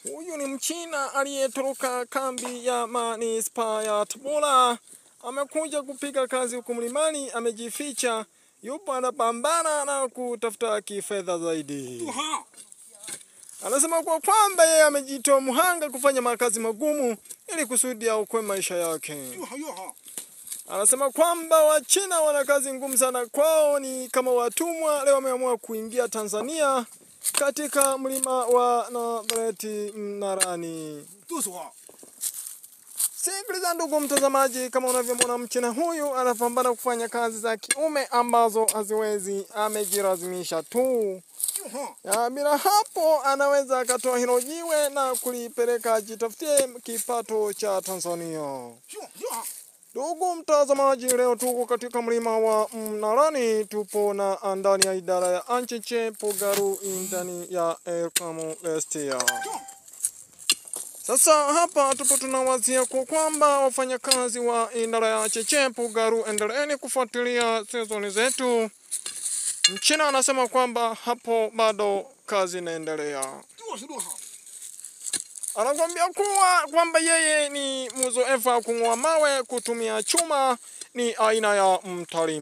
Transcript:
Huyu ni Mchina aliyetoroka kambi ya manispaa ya Tabora. Amekuja kupiga kazi huko mlimani, amejificha, yupo anapambana na kutafuta kifedha zaidi. Anasema kwa kwamba yeye amejitoa muhanga kufanya makazi magumu ili kusudi aokoe maisha yake. Anasema kwamba Wachina wana kazi ngumu sana, kwao ni kama watumwa. Leo wameamua kuingia Tanzania katika mlima wa Nazareti Mnarani. Sikiliza ndugu mtazamaji, kama unavyomwona Mchina huyu anapambana kufanya kazi za kiume ambazo haziwezi, amejilazimisha tu. Bila hapo anaweza akatoa hilo jiwe na kulipeleka jitafutie kipato cha Tanzania. Ndugu mtazamaji, leo tuko katika mlima wa Mnarani, tupo na ndani ya idara ya Ancheche Pogaru ndani ya Elkamo Lestia. Sasa hapa tupo tunawazia kwa kwamba wafanyakazi wa idara ya Ancheche Pogaru, endeleeni kufuatilia sezoni zetu. Mchina anasema kwamba hapo bado kazi inaendelea. Anakuambia kwamba yeye ni mzoefu wa kung'oa mawe kutumia chuma, ni aina ya mtalii.